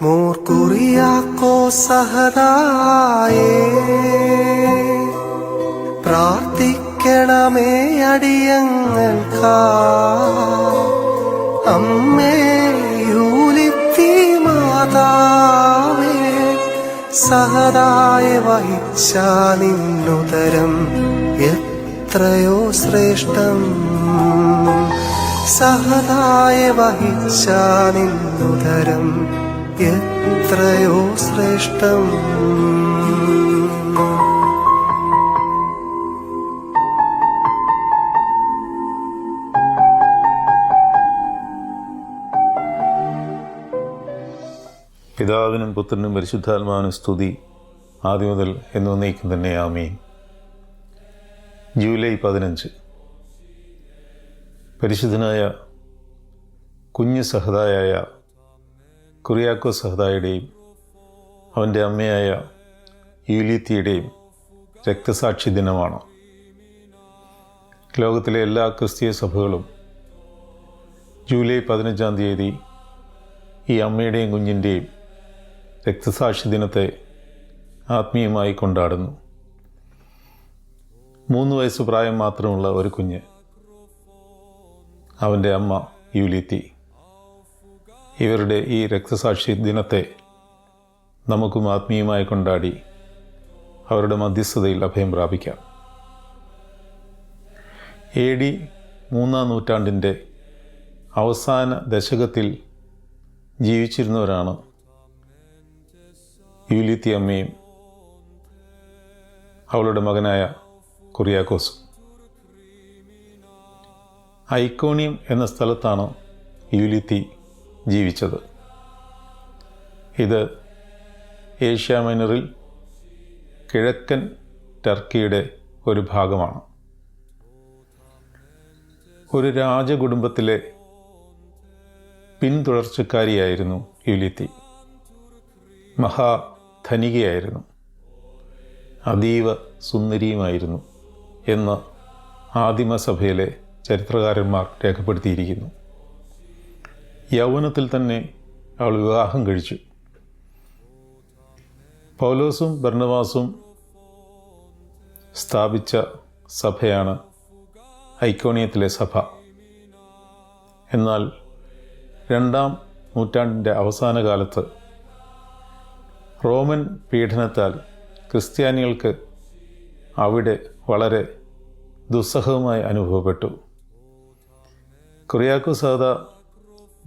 More Kuriakose സഹദായേ, പ്രാർത്ഥിക്കണമേ അടിയങ്ങൾക്കാ. അമ്മേ യൂലിത്തി മാതാവേ, സഹദായ വഹിച്ച നിന്നുദരം എത്രയോ ശ്രേഷ്ഠം. സഹദായ വഹിച്ച നിന്നുദരം എത്രയോ ശ്രേഷ്ഠം. പിതാവിനും പുത്രനും പരിശുദ്ധാത്മാവിനും സ്തുതി, ആദ്യം മുതൽ എന്നേക്കും തന്നെ ആമേൻ. ജൂലൈ 15. പരിശുദ്ധനായ കുഞ്ഞു സഹദായായ കുറിയാക്കോസ് സഹദായുടെയും അവൻ്റെ അമ്മയായ യൂലിത്തിയുടെയും രക്തസാക്ഷി ദിനമാണ്. ലോകത്തിലെ എല്ലാ ക്രിസ്തീയ സഭകളും ജൂലൈ 15 ഈ അമ്മയുടെയും കുഞ്ഞിൻ്റെയും രക്തസാക്ഷി ദിനത്തെ ആത്മീയമായി കൊണ്ടാടുന്നു. 3 വയസ്സ് പ്രായം മാത്രമുള്ള ഒരു കുഞ്ഞ്, അവൻ്റെ അമ്മ യൂലിത്തി. ഇവരുടെ ഈ രക്തസാക്ഷി ദിനത്തെ നമുക്കും ആത്മീയമായി കൊണ്ടാടി അവരുടെ മധ്യസ്ഥതയിൽ അഭയം പ്രാപിക്കാം. AD 3-ാം നൂറ്റാണ്ടിൻ്റെ അവസാന ദശകത്തിൽ ജീവിച്ചിരുന്നവരാണ് യൂലിത്തി അമ്മയും അവളുടെ മകനായ കുറിയാക്കോസും. ഐക്കോണിയം എന്ന സ്ഥലത്താണ് യൂലിത്തി ജീവിച്ചത്. ഇത് ഏഷ്യ മൈനറിൽ കിഴക്കൻ ടർക്കിയുടെ ഒരു ഭാഗമാണ്. ഒരു രാജകുടുംബത്തിലെ പിന്തുടർച്ചക്കാരിയായിരുന്നു യൂലിത്തി. മഹാധനികയായിരുന്നു, അതീവ സുന്ദരിയുമായിരുന്നു എന്ന് ആദിമസഭയിലെ ചരിത്രകാരന്മാർ രേഖപ്പെടുത്തിയിരിക്കുന്നു. യൗവനത്തിൽ തന്നെ അവൾ വിവാഹം കഴിച്ചു. പൗലോസും ബർന്നബാസും സ്ഥാപിച്ച സഭയാണ് ഐക്കോണിയത്തിലെ സഭ. എന്നാൽ 2-ാം നൂറ്റാണ്ടിൻ്റെ അവസാന കാലത്ത് റോമൻ പീഡനത്താൽ ക്രിസ്ത്യാനികൾക്ക് അവിടെ വളരെ ദുസ്സഹമായി അനുഭവപ്പെട്ടു. കുറിയാക്കോസ് സഹദാ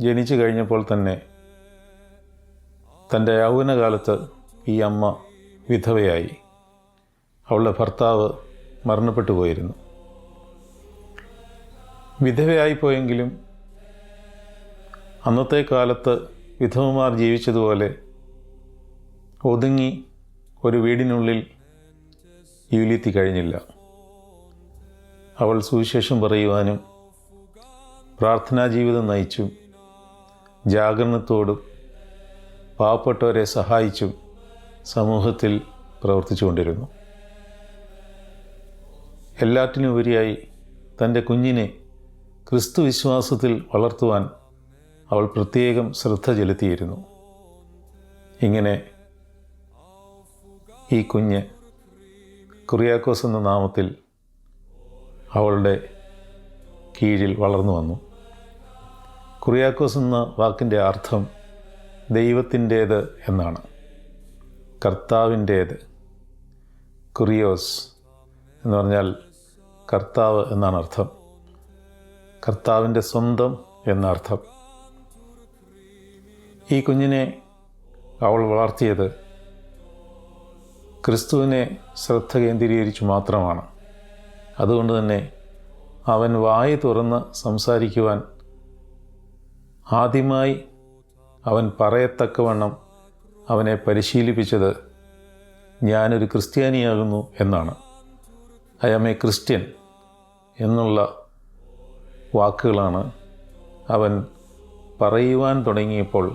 ജനിച്ചു കഴിഞ്ഞപ്പോൾ തന്നെ തൻ്റെ യൗവനകാലത്ത് ഈ അമ്മ വിധവയായി. അവളുടെ ഭർത്താവ് മരണപ്പെട്ടു പോയിരുന്നു. വിധവയായിപ്പോയെങ്കിലും അന്നത്തെ കാലത്ത് വിധവമാർ ജീവിച്ചതുപോലെ ഒതുങ്ങി ഒരു വീടിനുള്ളിൽ യൂലിത്തി കഴിഞ്ഞില്ല. അവൾ സുവിശേഷം പറയുവാനും പ്രാർത്ഥനാ ജീവിതം നയിച്ചും ജാഗരണത്തോടും പാവപ്പെട്ടവരെ സഹായിച്ചും സമൂഹത്തിൽ പ്രവർത്തിച്ചുകൊണ്ടിരുന്നു. എല്ലാറ്റിനുപരിയായി തൻ്റെ കുഞ്ഞിനെ ക്രിസ്തു വിശ്വാസത്തിൽ വളർത്തുവാൻ അവൾ പ്രത്യേകം ശ്രദ്ധ ചെലുത്തിയിരുന്നു. ഇങ്ങനെ ഈ കുഞ്ഞ് കുറിയാക്കോസ് എന്ന നാമത്തിൽ അവളുടെ കീഴിൽ വളർന്നു വന്നു. കുറിയാക്കോസ് എന്ന വാക്കിൻ്റെ അർത്ഥം ദൈവത്തിൻ്റേത് എന്നാണ്. കർത്താവിൻ്റേത്. കുറിയോസ് എന്ന് പറഞ്ഞാൽ കർത്താവ് എന്നാണ് അർത്ഥം. കർത്താവിൻ്റെ സ്വന്തം എന്നർത്ഥം. ഈ കുഞ്ഞിനെ അവൾ വളർത്തിയത് ക്രിസ്തുവിനെ ശ്രദ്ധ കേന്ദ്രീകരിച്ചു മാത്രമാണ്. അതുകൊണ്ട് തന്നെ അവൻ വായി തുറന്ന് സംസാരിക്കുവാൻ ആദ്യമായി അവൻ പറയത്തക്കവണ്ണം അവനെ പരിശീലിപ്പിച്ചത് ഞാനൊരു ക്രിസ്ത്യാനിയാകുന്നു എന്നാണ്. ഐ ആം എ ക്രിസ്ത്യൻ എന്നുള്ള വാക്കുകളാണ് അവൻ പറയുവാൻ തുടങ്ങിയപ്പോൾ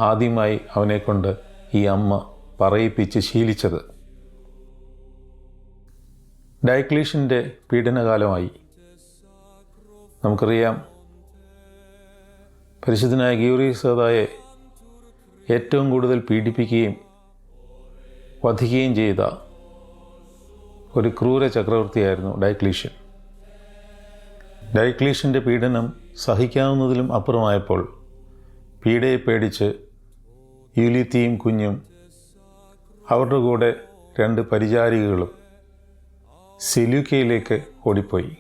ആദ്യമായി അവനെക്കൊണ്ട് ഈ അമ്മ പറയിപ്പിച്ച് ശീലിച്ചത്. ഡയക്ലീഷ്യൻ്റെ പീഡനകാലമായി. നമുക്കറിയാം, പരിശുദ്ധനായ ഗീവർഗീയോസ് സഹദായെ ഏറ്റവും കൂടുതൽ പീഡിപ്പിക്കുകയും വധിക്കുകയും ചെയ്ത ഒരു ക്രൂര ചക്രവർത്തിയായിരുന്നു ഡയക്ലീഷ്യൻ. ഡയക്ലീഷ്യൻ്റെ പീഡനം സഹിക്കാവുന്നതിലും അപ്പുറമായപ്പോൾ പീഡയെ പേടിച്ച് യൂലിത്തിയും കുഞ്ഞും അവരുടെ കൂടെ 2 പരിചാരികകളും സെലൂക്കയിലേക്ക് ഓടിപ്പോയി.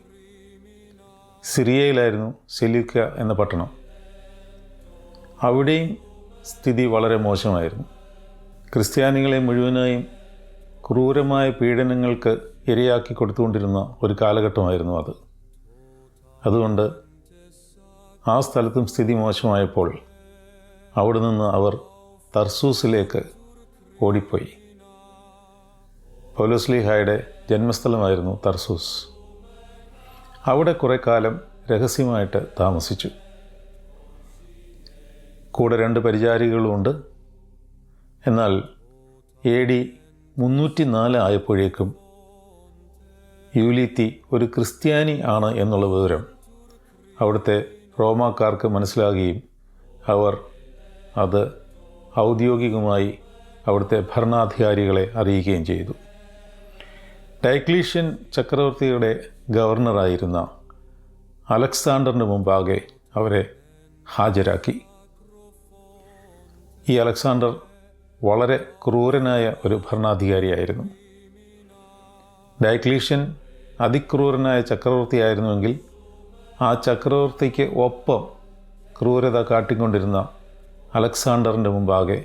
സിറിയയിലായിരുന്നു സെലൂക്ക എന്ന പട്ടണം. അവിടെയും സ്ഥിതി വളരെ മോശമായിരുന്നു. ക്രിസ്ത്യാനികളെ മുഴുവനായും ക്രൂരമായ പീഡനങ്ങൾക്ക് ഇരയാക്കി കൊടുത്തുകൊണ്ടിരുന്ന ഒരു കാലഘട്ടമായിരുന്നു അത്. അതുകൊണ്ട് ആ സ്ഥലത്തും സ്ഥിതി മോശമായപ്പോൾ അവിടെ നിന്ന് അവർ തർസൂസിലേക്ക് ഓടിപ്പോയി. പൗലോസ്ലീഹായുടെ ജന്മസ്ഥലമായിരുന്നു തർസൂസ്. അവിടെ കുറേ കാലം രഹസ്യമായിട്ട് താമസിച്ചു. കൂടെ 2 പരിചാരികളുമുണ്ട്. എന്നാൽ AD 304 ആയപ്പോഴേക്കും യൂലിത്തി ഒരു ക്രിസ്ത്യാനി ആണ് എന്നുള്ള വിവരം അവിടുത്തെ റോമാക്കാർക്ക് മനസ്സിലാകുകയും അവർ അത് ഔദ്യോഗികമായി അവിടുത്തെ ഭരണാധികാരികളെ അറിയിക്കുകയും ചെയ്തു. ഡയക്ലീഷ്യൻ ചക്രവർത്തിയുടെ ഗവർണറായിരുന്ന അലക്സാണ്ടറിന് മുമ്പാകെ അവരെ ഹാജരാക്കി. ഈ അലക്സാണ്ടർ വളരെ ക്രൂരനായ ഒരു ഭരണാധികാരിയായിരുന്നു. ഡയക്ലീഷ്യൻ അതിക്രൂരനായ ചക്രവർത്തിയായിരുന്നുവെങ്കിൽ ആ ചക്രവർത്തിക്ക് ഒപ്പം ക്രൂരത കാട്ടിക്കൊണ്ടിരുന്ന അലക്സാണ്ടറിൻ്റെ മുമ്പാകെ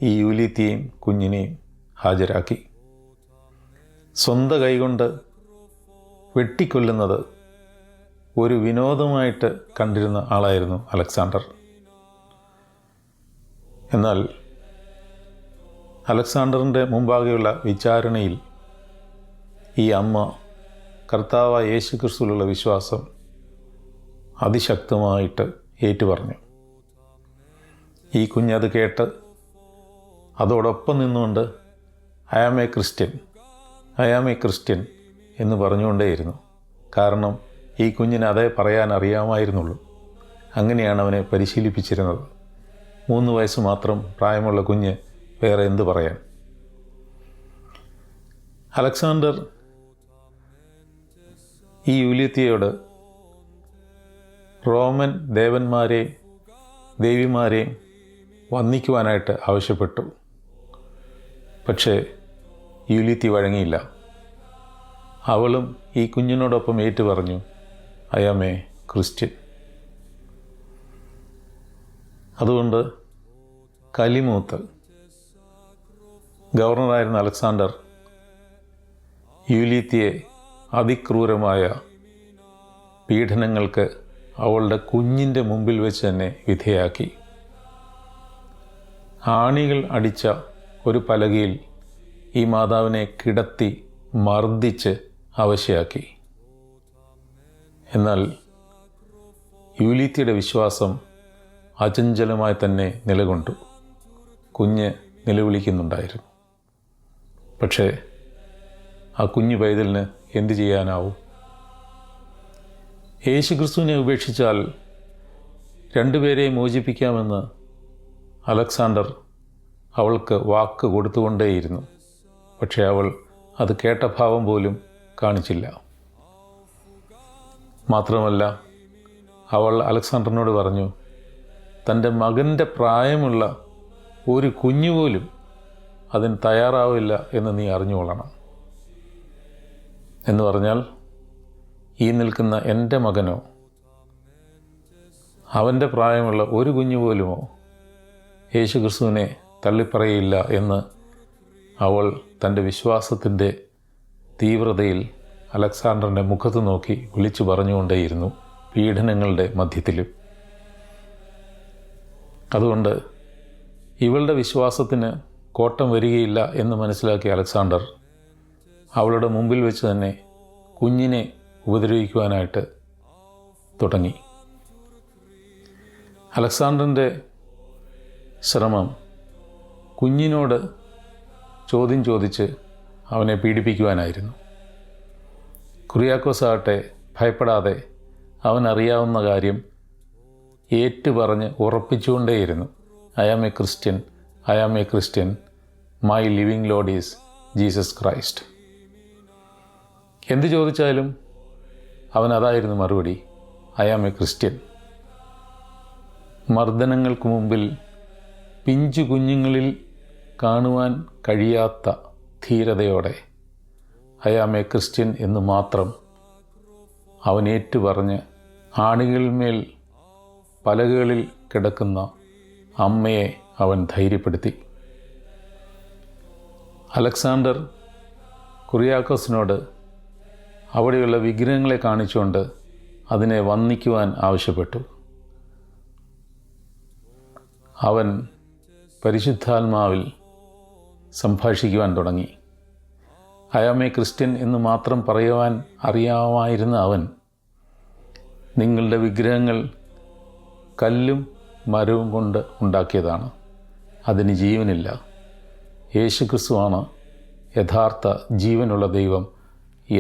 ഈ യൂലിത്തിയെയും കുഞ്ഞിനെയും ഹാജരാക്കി. സ്വന്തം കൈകൊണ്ട് വെട്ടിക്കൊല്ലുന്നത് ഒരു വിനോദമായിട്ട് കണ്ടിരുന്ന ആളായിരുന്നു അലക്സാണ്ടർ. എന്നാൽ അലക്സാണ്ടറിൻ്റെ മുമ്പാകെയുള്ള വിചാരണയിൽ ഈ അമ്മ കർത്താവായ യേശു ക്രിസ്തുവിലുള്ള വിശ്വാസം അതിശക്തമായിട്ട് ഏറ്റുപറഞ്ഞു. ഈ കുഞ്ഞത് കേട്ട് അതോടൊപ്പം നിന്നുകൊണ്ട് ഐ ആം എ ക്രിസ്ത്യൻ എന്ന് പറഞ്ഞുകൊണ്ടേയിരുന്നു. കാരണം ഈ കുഞ്ഞിന് അതേ പറയാൻ അറിയാമായിരുന്നുള്ളൂ. അങ്ങനെയാണ് അവനെ പരിശീലിപ്പിച്ചിരുന്നത്. 3 വയസ്സ് മാത്രം പ്രായമുള്ള കുഞ്ഞ് വേറെ എന്ത് പറയാൻ. അലക്സാണ്ടർ ഈ യൂലിത്തിയോട് റോമൻ ദേവന്മാരെയും ദേവിമാരെയും വന്ദിക്കുവാനായിട്ട് ആവശ്യപ്പെട്ടു. പക്ഷേ യൂലിത്തി വഴങ്ങിയില്ല. അവളും ഈ കുഞ്ഞിനോടൊപ്പം ഏറ്റുപറഞ്ഞു, ഐ ആം എ ക്രിസ്ത്യൻ. അതുകൊണ്ട് കലിമൂത്ത് ഗവർണറായിരുന്ന അലക്സാണ്ടർ യൂലിത്തിയെ അതിക്രൂരമായ പീഡനങ്ങൾക്ക് അവളുടെ കുഞ്ഞിൻ്റെ മുമ്പിൽ വെച്ച് തന്നെ വിധേയാക്കി. ആണികൾ അടിച്ച ഒരു പലകയിൽ ഈ മാതാവിനെ കിടത്തി മർദ്ദിച്ച് അവശയാക്കി. എന്നാൽ യൂലിത്തിയുടെ വിശ്വാസം അചഞ്ചലമായി തന്നെ നിലകൊണ്ടു. കുഞ്ഞ് നിലവിളിക്കുന്നുണ്ടായിരുന്നു. പക്ഷേ ആ കുഞ്ഞു പൈതലിന് എന്തു ചെയ്യാനാവും? യേശുക്രിസ്തുവിനെ ഉപേക്ഷിച്ചാൽ 2 പേരെ മോചിപ്പിക്കാമെന്ന് അലക്സാണ്ടർ അവൾക്ക് വാക്ക് കൊടുത്തുകൊണ്ടേയിരുന്നു. പക്ഷേ അവൾ അത് കേട്ട ഭാവം പോലും കാണിച്ചില്ല. മാത്രമല്ല, അവൾ അലക്സാണ്ടറിനോട് പറഞ്ഞു, തൻ്റെ മകൻ്റെ പ്രായമുള്ള ഒരു കുഞ്ഞുപോലും അതിന് തയ്യാറാവില്ല എന്ന് നീ അറിഞ്ഞുകൊള്ളണം. എന്ന് പറഞ്ഞാൽ ഈ നിൽക്കുന്ന എൻ്റെ മകനോ അവൻ്റെ പ്രായമുള്ള ഒരു കുഞ്ഞു പോലുമോ യേശുക്രിസ്തുവിനെ തള്ളിപ്പറയില്ല എന്ന് അവൾ തൻ്റെ വിശ്വാസത്തിൻ്റെ തീവ്രതയിൽ അലക്സാണ്ടറിൻ്റെ മുഖത്ത് നോക്കി വിളിച്ചു പറഞ്ഞുകൊണ്ടേയിരുന്നു, പീഡനങ്ങളുടെ മധ്യത്തിലും. അതുകൊണ്ട് ഇവളുടെ വിശ്വാസത്തിന് കോട്ടം വരികയില്ല എന്ന് മനസ്സിലാക്കിയ അലക്സാണ്ടർ അവളുടെ മുമ്പിൽ വെച്ച് തന്നെ കുഞ്ഞിനെ ഉപദ്രവിക്കുവാനായിട്ട് തുടങ്ങി. അലക്സാണ്ടറിൻ്റെ ശ്രമം കുഞ്ഞിനോട് ചോദ്യം ചോദിച്ച് അവനെ പീഡിപ്പിക്കുവാനായിരുന്നു. കുറിയാക്കോസ് ആകട്ടെ ഭയപ്പെടാതെ അവനറിയാവുന്ന കാര്യം ഏറ്റുപറഞ്ഞ് ഉറപ്പിച്ചുകൊണ്ടേയിരുന്നു, I am a Christian, I am a Christian, my living Lord is Jesus Christ. എന്ത് ചോദിച്ചാലും അവൻ അതായിരുന്നു മറുപടി, ഐ ആം എ ക്രിസ്ത്യൻ. മർദ്ദനങ്ങൾക്ക് മുമ്പിൽ പിഞ്ചു കുഞ്ഞുങ്ങളിൽ കാണുവാൻ കഴിയാത്ത ധീരതയോടെ ഐ ആം എ ക്രിസ്ത്യൻ എന്ന് മാത്രം അവൻ ഏറ്റുപറഞ്ഞ് ആണികളിന്മേൽ പലകകളിൽ കിടക്കുന്ന അമ്മയെ അവൻ ധൈര്യപ്പെടുത്തി. അലക്സാണ്ടർ കുറിയാക്കോസിനോട് അവിടെയുള്ള വിഗ്രഹങ്ങളെ കാണിച്ചുകൊണ്ട് അതിനെ വന്ദിക്കുവാൻ ആവശ്യപ്പെട്ടു. അവൻ പരിശുദ്ധാത്മാവിൽ സംഭാഷിക്കുവാൻ തുടങ്ങി. ഐ ആം എ ക്രിസ്ത്യൻ എന്ന് മാത്രം പറയുവാൻ അറിയാമായിരുന്ന അവൻ, നിങ്ങളുടെ വിഗ്രഹങ്ങൾ കല്ലും മരവും കൊണ്ട് ഉണ്ടാക്കിയതാണ്, അതിന് ജീവനില്ല. യേശുക്രിസ്തുവാണ് യഥാർത്ഥ ജീവനുള്ള ദൈവം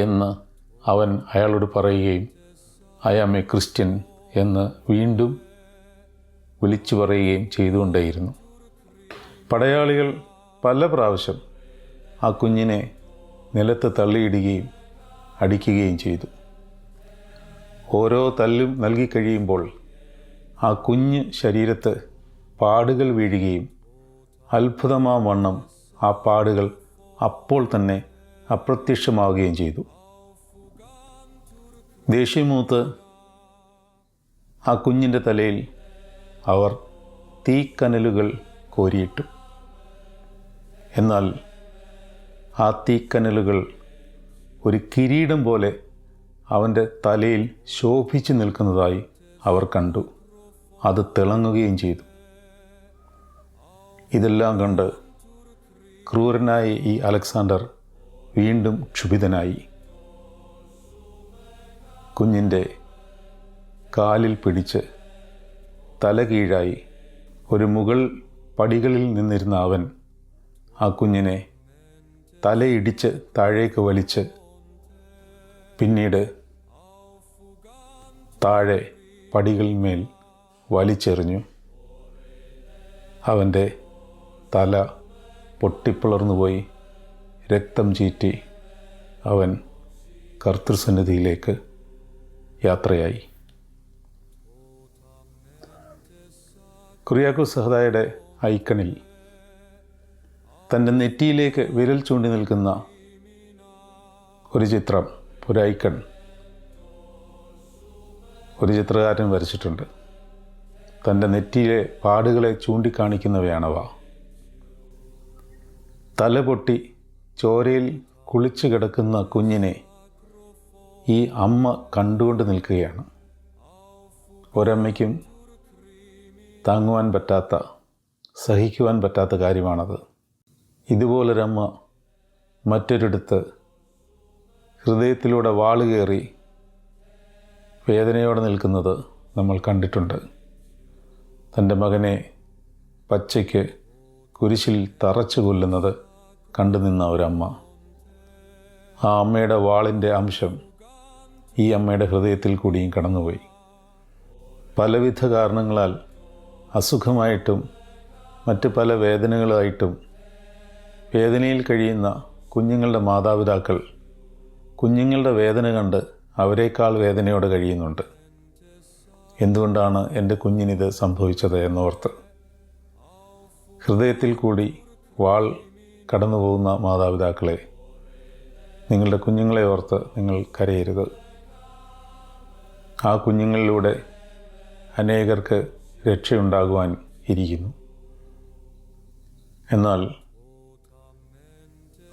എന്ന് അവൻ അയാളോട് പറയുകയും ഐ ആം എ ക്രിസ്ത്യൻ എന്ന് വീണ്ടും വിളിച്ചു പറയുകയും ചെയ്തുകൊണ്ടേയിരുന്നു. പടയാളികൾ പല പ്രാവശ്യം ആ കുഞ്ഞിനെ നിലത്ത് തള്ളിയിടുകയും അടിക്കുകയും ചെയ്തു. ഓരോ തല്ലും നൽകിക്കഴിയുമ്പോൾ ആ കുഞ്ഞ് ശരീരത്ത് പാടുകൾ വീഴുകയും അത്ഭുതമാം വണ്ണം ആ പാടുകൾ അപ്പോൾ തന്നെ അപ്രത്യക്ഷമാവുകയും ചെയ്തു. ദേഷ്യമൂത്ത് ആ കുഞ്ഞിൻ്റെ തലയിൽ അവർ തീക്കനലുകൾ കോരിയിട്ടു. എന്നാൽ ആ തീക്കനലുകൾ ഒരു കിരീടം പോലെ അവൻ്റെ തലയിൽ ശോഭിച്ചു നിൽക്കുന്നതായി അവർ കണ്ടു. അത് തിളങ്ങുകയും ചെയ്തു. ഇതെല്ലാം കണ്ട് ക്രൂരനായ ഈ അലക്സാണ്ടർ വീണ്ടും ക്ഷുഭിതനായി. കുഞ്ഞിൻ്റെ കാലിൽ പിടിച്ച് തല കീഴായി ഒരു മുകൾ പടികളിൽ നിന്നിരുന്ന അവൻ ആ കുഞ്ഞിനെ തലയിടിച്ച് താഴേക്ക് വലിച്ച് പിന്നീട് താഴെ പടികളിന്മേൽ വലിച്ചെറിഞ്ഞു. അവൻ്റെ തല പൊട്ടിപ്പിളർന്നുപോയി, രക്തം ചീറ്റി അവൻ കർത്തൃസന്നിധിയിലേക്ക് യാത്രയായി. കുറിയാക്കോസ് സഹദായുടെ ഐക്കണിൽ തൻ്റെ നെറ്റിയിലേക്ക് വിരൽ ചൂണ്ടി നിൽക്കുന്ന ഒരു ചിത്രം, ഒരു ഐക്കൺ ഒരു ചിത്രകാരൻ വരച്ചിട്ടുണ്ട്. തൻ്റെ നെറ്റിയിലെ പാടുകളെ ചൂണ്ടിക്കാണിക്കുന്നവയാണവ. തല പൊട്ടി ചോരയിൽ കുളിച്ചു കിടക്കുന്ന കുഞ്ഞിനെ ഈ അമ്മ കണ്ടുകൊണ്ട് നിൽക്കുകയാണ്. ഒരമ്മയ്ക്കും താങ്ങുവാൻ പറ്റാത്ത, സഹിക്കുവാൻ പറ്റാത്ത കാര്യമാണത്. ഇതുപോലൊരമ്മ മറ്റൊരിടത്ത് ഹൃദയത്തിലൂടെ വാളുകേറി വേദനയോടെ നിൽക്കുന്നത് നമ്മൾ കണ്ടിട്ടുണ്ട്. തൻ്റെ മകനെ പച്ചയ്ക്ക് കുരിശിൽ തറച്ചു കൊല്ലുന്നത് കണ്ടു നിന്ന ഒരമ്മ. ആ അമ്മയുടെ വാളിൻ്റെ അംശം ഈ അമ്മയുടെ ഹൃദയത്തിൽ കൂടിയും കടന്നുപോയി. പലവിധ കാരണങ്ങളാൽ അസുഖമായിട്ടും മറ്റ് പല വേദനകളായിട്ടും വേദനയിൽ കഴിയുന്ന കുഞ്ഞുങ്ങളുടെ മാതാപിതാക്കൾ കുഞ്ഞുങ്ങളുടെ വേദന കണ്ട് അവരെക്കാൾ വേദനയോടെ കഴിയുന്നുണ്ട്. എന്തുകൊണ്ടാണ് എൻ്റെ കുഞ്ഞിനിത് സംഭവിച്ചത് എന്നോർത്ത്. ഹൃദയത്തിൽ കൂടി വാൾ കടന്നു പോകുന്ന മാതാപിതാക്കളെ, നിങ്ങളുടെ കുഞ്ഞുങ്ങളെ ഓർത്ത് നിങ്ങൾ കരയരുത്. ആ കുഞ്ഞുങ്ങളിലൂടെ അനേകർക്ക് രക്ഷയുണ്ടാകുവാൻ ഇരിക്കുന്നു. എന്നാൽ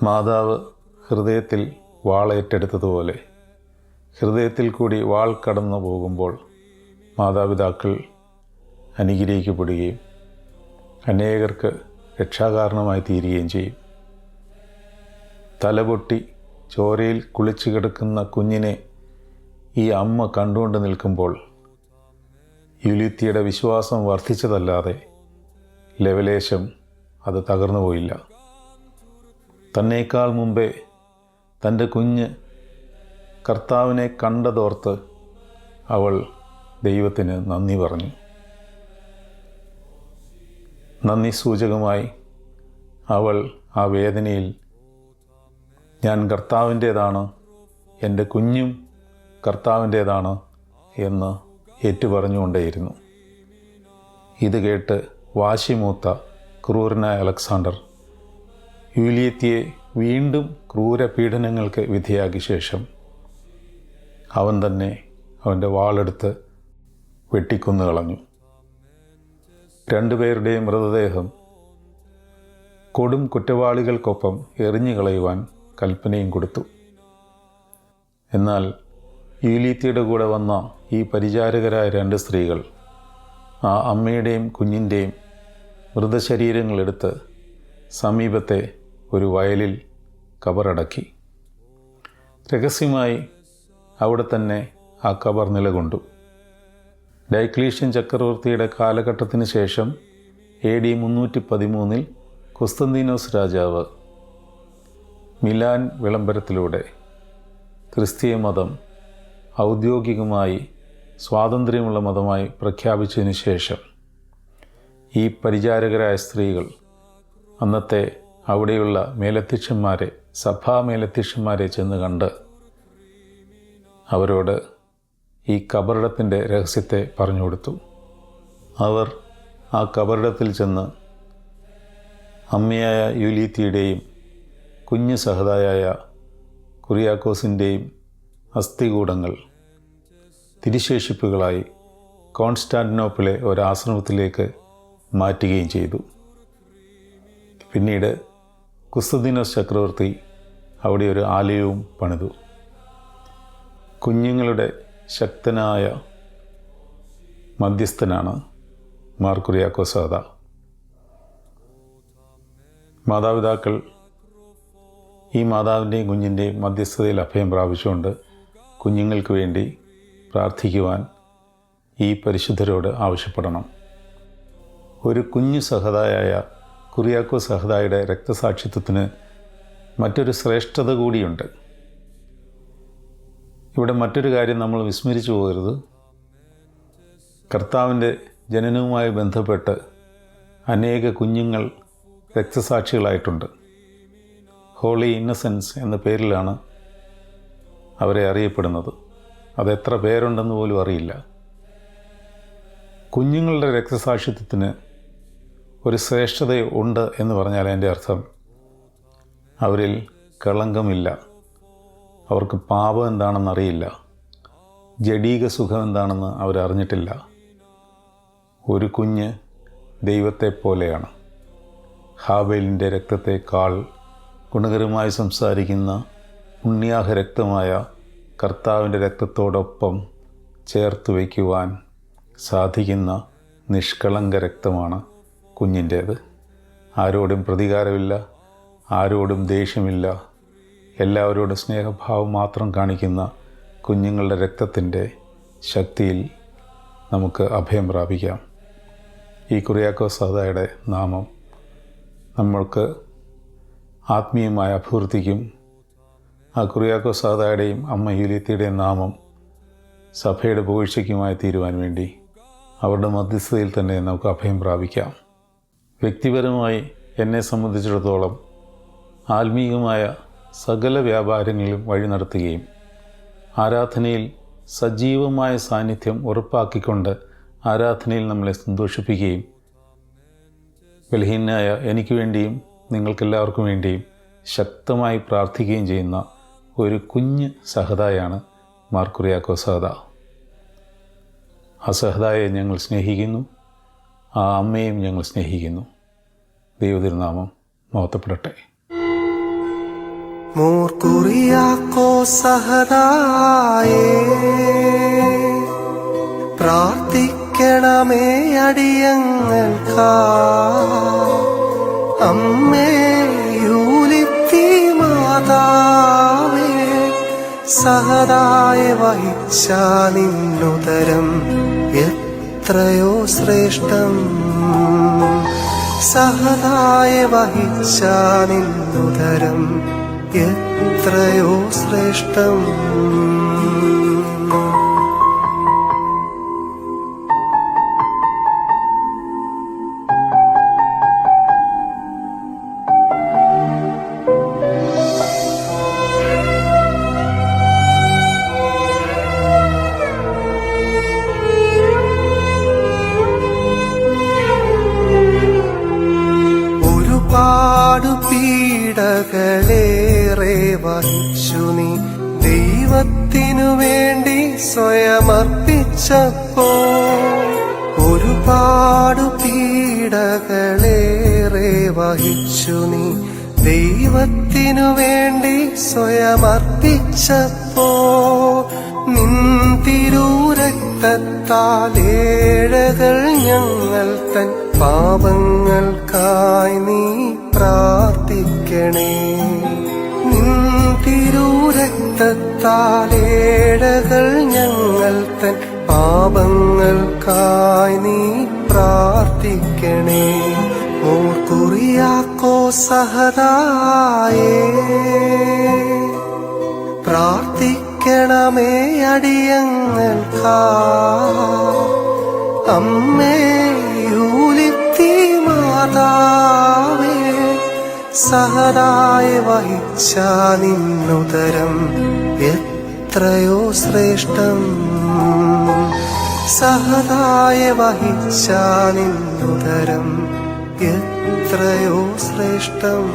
മാതാവ് ഹൃദയത്തിൽ വാളേറ്റെടുത്തതുപോലെ ഹൃദയത്തിൽ കൂടി വാൾ കടന്നു പോകുമ്പോൾ മാതാപിതാക്കൾ അനുഗ്രഹിക്കപ്പെടുകയും അനേകർക്ക് രക്ഷാകാരണമായി തീരുകയും ചെയ്യും. തലപൊട്ടി ചോരയിൽ കുളിച്ചു കിടക്കുന്ന കുഞ്ഞിനെ ഈ അമ്മ കണ്ടുകൊണ്ട് നിൽക്കുമ്പോൾ യുലിത്തിയുടെ വിശ്വാസം വർദ്ധിച്ചതല്ലാതെ ലവലേശം അത് തകർന്നു പോയില്ല. തന്നേക്കാൾ മുമ്പേ തൻ്റെ കുഞ്ഞ് കർത്താവിനെ കണ്ടതോർത്ത് അവൾ ദൈവത്തിന് നന്ദി പറഞ്ഞു. നന്ദി സൂചകമായി അവൾ ആ വേദനയിൽ ഞാൻ കർത്താവിൻ്റേതാണ്, എൻ്റെ കുഞ്ഞും കർത്താവിൻ്റേതാണ് എന്ന് ഏറ്റുപറഞ്ഞുകൊണ്ടേയിരുന്നു. ഇത് കേട്ട് വാശിമൂത്ത ക്രൂരനായ അലക്സാണ്ടർ യൂലിയത്തിയെ വീണ്ടും ക്രൂര പീഡനങ്ങൾക്ക് വിധേയാക്കിയ ശേഷം അവൻ തന്നെ അവൻ്റെ വാളെടുത്ത് വെട്ടിക്കൊന്നു കളഞ്ഞു. രണ്ടുപേരുടെയും മൃതദേഹം കൊടും കുറ്റവാളികൾക്കൊപ്പം എറിഞ്ഞു കളയുവാൻ കൽപ്പനയും കൊടുത്തു. എന്നാൽ യൂലിയത്തിയുടെ കൂടെ വന്ന ഈ പരിചാരകരായ 2 സ്ത്രീകൾ ആ അമ്മയുടെയും കുഞ്ഞിൻ്റെയും മൃതശരീരങ്ങളെടുത്ത് സമീപത്തെ ഒരു വയലിൽ കബറടക്കി. രഹസ്യമായി അവിടെ തന്നെ ആ കബർ നിലകൊണ്ടു. ഡയക്ലീഷ്യൻ ചക്രവർത്തിയുടെ കാലഘട്ടത്തിന് ശേഷം AD 313 കുസ്തന്തീനോസ് രാജാവ് മിലാൻ വിളംബരത്തിലൂടെ ക്രിസ്തീയ മതം ഔദ്യോഗികമായി സ്വാതന്ത്ര്യമുള്ള മതമായി പ്രഖ്യാപിച്ചതിന് ശേഷം ഈ പരിചാരകരായ സ്ത്രീകൾ അന്നത്തെ അവിടെയുള്ള മേലധ്യക്ഷന്മാരെ, സഭാ മേലധ്യക്ഷന്മാരെ ചെന്ന് കണ്ട് അവരോട് ഈ കബറിടത്തിൻ്റെ രഹസ്യത്തെ പറഞ്ഞു കൊടുത്തു. അവർ ആ കബറിടത്തിൽ ചെന്ന് അമ്മയായ യൂലിയത്തിയുടെയും കുഞ്ഞു സഹതായായ കുറിയാക്കോസിൻ്റെയും അസ്ഥികൂടങ്ങൾ തിരുശേഷിപ്പുകളായി കോൺസ്റ്റാന്റിനോപ്പിലെ ഒരാശ്രമത്തിലേക്ക് മാറ്റുകയും ചെയ്തു. പിന്നീട് കുസ്തന്തീനോസ് ചക്രവർത്തി അവിടെ ഒരു ആലയവും പണിതു. കുഞ്ഞുങ്ങളുടെ ശക്തനായ മധ്യസ്ഥനാണ് മാർ കുറിയാക്കോസ് സഹദാ. മാതാപിതാക്കൾ ഈ മാതാവിൻ്റെയും കുഞ്ഞിൻ്റെയും മധ്യസ്ഥതയിൽ അഭയം പ്രാപിച്ചുകൊണ്ട് കുഞ്ഞുങ്ങൾക്ക് വേണ്ടി പ്രാർത്ഥിക്കുവാൻ ഈ പരിശുദ്ധരോട് ആവശ്യപ്പെടണം. ഒരു കുഞ്ഞു സഹതായായ കുറിയാക്കോസ് സഹദായുടെ രക്തസാക്ഷിത്വത്തിന് മറ്റൊരു ശ്രേഷ്ഠത കൂടിയുണ്ട്. ഇവിടെ മറ്റൊരു കാര്യം നമ്മൾ വിസ്മരിച്ചു പോകരുത്. കർത്താവിൻ്റെ ജനനവുമായി ബന്ധപ്പെട്ട് അനേക കുഞ്ഞുങ്ങൾ രക്തസാക്ഷികളായിട്ടുണ്ട്. ഹോളി ഇന്നസെൻസ് എന്ന പേരിലാണ് അവരെ അറിയപ്പെടുന്നത്. അതെത്ര പേരുണ്ടെന്ന് പോലും അറിയില്ല. കുഞ്ഞുങ്ങളുടെ രക്തസാക്ഷിത്വത്തിന് ഒരു ശ്രേഷ്ഠത ഉണ്ട് എന്ന് പറഞ്ഞാൽ അതിൻ്റെ അർത്ഥം അവരിൽ കളങ്കമില്ല, അവർക്ക് പാപം എന്താണെന്നറിയില്ല, ജഡീക സുഖം എന്താണെന്ന് അവരറിഞ്ഞിട്ടില്ല. ഒരു കുഞ്ഞ് ദൈവത്തെ പോലെയാണ്. ഹാബേലിൻ്റെ രക്തത്തെക്കാൾ ഗുണകരമായി സംസാരിക്കുന്ന പുണ്യാഹ രക്തമായ കർത്താവിൻ്റെ രക്തത്തോടൊപ്പം ചേർത്ത് വയ്ക്കുവാൻ സാധിക്കുന്ന നിഷ്കളങ്ക രക്തമാണ് കുഞ്ഞിൻ്റേത്. ആരോടും പ്രതികാരമില്ല, ആരോടും ദേഷ്യമില്ല, എല്ലാവരോടും സ്നേഹഭാവം മാത്രം കാണിക്കുന്ന കുഞ്ഞുങ്ങളുടെ രക്തത്തിൻ്റെ ശക്തിയിൽ നമുക്ക് അഭയം പ്രാപിക്കാം. ഈ കുറിയാക്കോസ് സഹദായുടെ നാമം നമ്മൾക്ക് ആത്മീയമായ അഭിവൃദ്ധിക്കും ആ കുറിയാക്കോസ് സഹദായുടെയും അമ്മ യൂലിയത്തിയുടെയും നാമം സഭയുടെ പുകഴ്ചയ്ക്കുമായി തീരുവാൻ വേണ്ടി അവരുടെ മധ്യസ്ഥതയിൽ തന്നെ നമുക്ക് അഭയം പ്രാപിക്കാം. വ്യക്തിപരമായി എന്നെ സംബന്ധിച്ചിടത്തോളം ആത്മീയമായ സകല വ്യാപാരങ്ങളിലും വഴി നടത്തുകയും ആരാധനയിൽ സജീവമായ സാന്നിധ്യം ഉറപ്പാക്കിക്കൊണ്ട് ആരാധനയിൽ നമ്മളെ സന്തോഷിപ്പിക്കുകയും ബലഹീനനായ എനിക്ക് വേണ്ടിയും നിങ്ങൾക്കെല്ലാവർക്കും വേണ്ടിയും ശക്തമായി പ്രാർത്ഥിക്കുകയും ചെയ്യുന്ന ഒരു കുഞ്ഞ് സഹദായാണ് മാർ കുറിയാക്കോസ് സഹദാ. ആ സഹദായെ ഞങ്ങൾ സ്നേഹിക്കുന്നു, ആ അമ്മയും ഞങ്ങൾ സ്നേഹിക്കുന്നു. ദൈവതിരുനാമം മഹത്വപ്പെടട്ടെ. മോർ കുറിയാക്കോസ് സഹദായേ, പ്രാർത്ഥിക്കണമേ അടിയങ്ങൾക്കാ. അമ്മേ യൂലിത്തി മാതാവേ, സഹദായ വഹിച്ച നിന്നുദരം എത്രയോ ശ്രേഷ്ഠം. സഹദായ വഹിച്ച നിന്നുദരം എത്രയോ ശ്രേഷ്ഠം. പീഡകളേറെ വഹിച്ചു നീ ദൈവത്തിനു വേണ്ടി സ്വയമർപ്പിച്ചപ്പോ. ഒരുപാട് പീഡകളേറെ വഹിച്ചു നീ ദൈവത്തിനു വേണ്ടി സ്വയമർപ്പിച്ചപ്പോ. നിൻ തിരുരക്തത്താൽ ഏഴകൾ ഞങ്ങൾ തൻ പാപങ്ങൾക്കായി നീ പ്രാർത്ഥിക്കണേ. നിൻ തിരുരക്തത്താൽ ഏഴകൾ ഞങ്ങൾ തൻ പാപങ്ങൾക്കായി നീ പ്രാർത്ഥിക്കണേ. മോർ കുറിയാക്കോസ് സഹദായേ പ്രാർത്ഥിക്കണമേ അടിയങ്ങൾക്കാ. അമ്മേ യൂലിത്തി മാതാവേ സഹദായ വഹിച്ച നിന്നുദരം എത്രയോ ശ്രേഷ്ഠം. സഹദായ വഹിച്ച നിന്നുദരം എത്രയോ ശ്രേഷ്ഠം.